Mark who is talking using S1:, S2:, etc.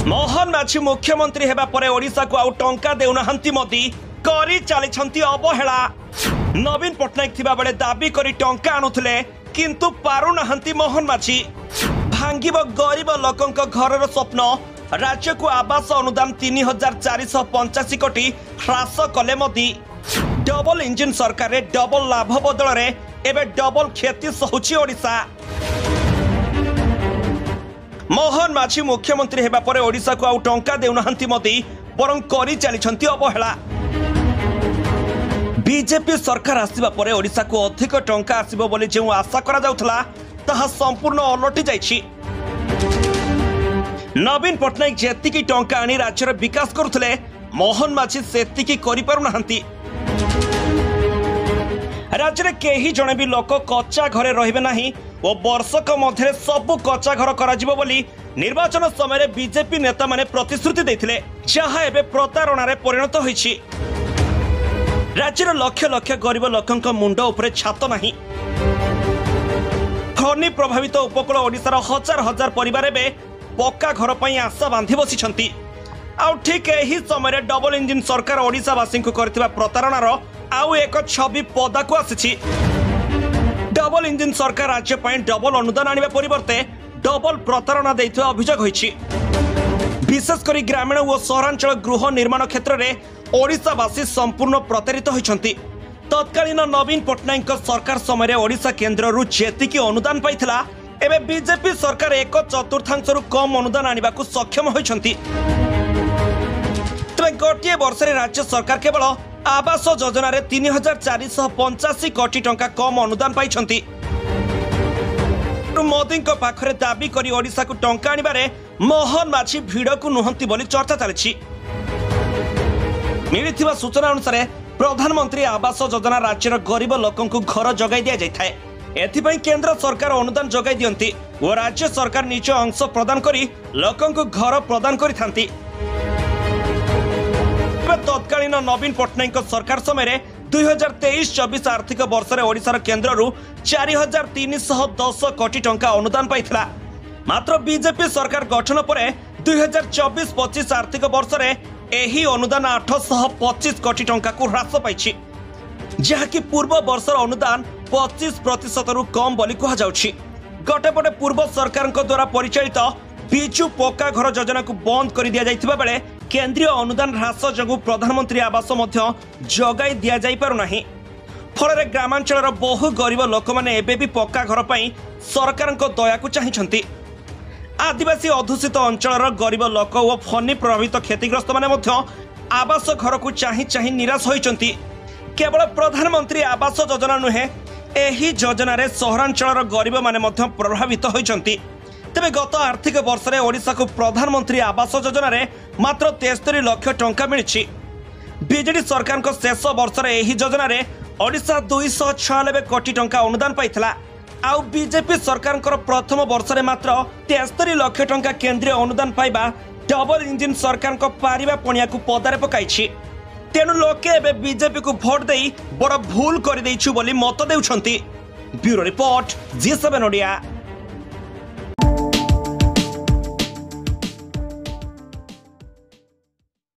S1: मोहन माझी मुख्यमंत्री हेबा परे ओडिशा को आउ टंका देउनाहांती मोदी करी चालिछंती अवहेला। नवीन पट्टनायक थिबा बेले दाबी करी टंका आनुथिले किंतु पारु नाहांती मोहन माझी। भांगिब गरीब लोकंक घरर स्वप्न। राज्य को आवास अनुदान 3485 कोटी ह्रास कले मोदी। डबल इंजिन सरकार रे डबल लाभ बदल रे एबे डबल क्षति सहुची ओडिशा। मोहन माझी मुख्यमंत्री हेबा परे ओडिशा को आउ टंका देउनाहांती मोदी बरं करी चालिछंती अवहेला। बीजेपी सरकार आसिबा परे ओडिशा को अधिक टंका आसिबो बोली जे आशा करा जाउथला ताहा संपूर्ण अलटी जाइछि। नवीन पट्टनायक जेतिकी टंका आनी राज्यर विकास करुथले मोहन माझी सेतिकी करि पारु नाहांती। राज्य में केही जणे भी लोक कच्चा घरे रहिबे नाही और वर्षक मध्य सबु कच्चा घर कराजिबो बोली निर्वाचन समय बीजेपी नेता माने प्रतिश्रुति देथिले, जहा एबे प्रतारणार परिणत होईछि। राज्यर लक्ष लक्ष गरीब लोकंक मुंड उपरे छात नाही। फनी प्रभावित उपकूल ओडिशार हजार हजार परिवार एबे पक्का घर पई आशा बांधी बसिछंती। आउ ठीक एही समय डबल इंजिन सरकार ओडिशावासी को करथिबा प्रतारणार आउ एक छवि पदा को आसीछि। डबल इंजिन सरकार राज्य पई डबल अनुदान आनिबा परिवर्ते डबल प्रतारणा दैथिबा अभियोग होईछि। विशेषकर ग्रामीण और सहरांचल गृह निर्माण क्षेत्र में ओडिशावासी संपूर्ण प्रतारित होइछंती। तत्कालीन नवीन पट्टनायक सरकार समय ओडिशा केन्द्र जेतिकी अनुदान पाइथिला एबे बीजेपी सरकार 1/4 कम अनुदान आनिबा को सक्षम होइछंती। तबे गोटे वर्ष राज्य सरकार केवल आवास योजना रे 3485 कोटी टंका कम अनुदान पाइछंती। मोदी पाखरे दाबी करी ओडिशा को टंका आनिबारे मोहन माझी भिड़ को नुहंती बोली चर्चा चली। मिलिथिबा सूचना अनुसार प्रधानमंत्री आवास योजना राज्यर गरीब लोकं को घर जगाई दिया जाए। एथिपाई केंद्र सरकार अनुदान जगाई दियंती और राज्य सरकार निज अंश प्रदान करी लोकं को घर प्रदान करिथांती। तत्कालीन नवीन पट्टनायक सरकार समय 2023-24 आर्थिक वर्ष में ओडिशार केन्द्र 4310 कोटी टंका अनुदान पाइथिला। मात्र बीजेपी सरकार गठन पर 2024-25 आर्थिक वर्ष में एही अनुदान 825 कोटी टंका को ह्रास पाइछि, जहाँकि पूर्व वर्षर अनुदान 25% रु कम बोली कहा जाउछि। गटेपटे पूर्व सरकार द्वारा परिचालित बिजु पक्का घर योजना को बंद कर दिया जाइथिबा बेले केंद्रीय अनुदान ह्रास जगु प्रधानमंत्री आवास मध्य जगाई दिया जाई पारु नाही। फल ग्रामांचल बहु गरीब लोक मैंने एबे भी पक्का घर पर सरकार दया को चाहिए। आदिवासी अधूषित अंचल गरीब लोक और फनी प्रभावित क्षतिग्रस्त माने आवास घर को चाही निराश होइचंती। केवल प्रधानमंत्री आवास योजना नुहे, एही योजना रे सहरांचल गरीब माने प्रभावित होइचंती। तेबे गत आर्थिक वर्ष में ओडिशा को प्रधानमंत्री आवास योजना रे मात्र 73 लाख टंका मिली। बीजेडी सरकार को शेष वर्ष में एही योजना रे ओडिशा 296 कोटी टंका अनुदान पाइथिला। आउ बीजेपी सरकार प्रथम वर्ष में मात्र 73 लाख टंका केंद्रीय अनुदान पाइबा डबल इंजिन सरकार को पारिबा पणिया को पदारे पकाइछि। तेणु लोके एबे बीजेपी को भोट देई बड़ भूल कर देइछु बोली मत देउछंती। Bureau report G7 Odia.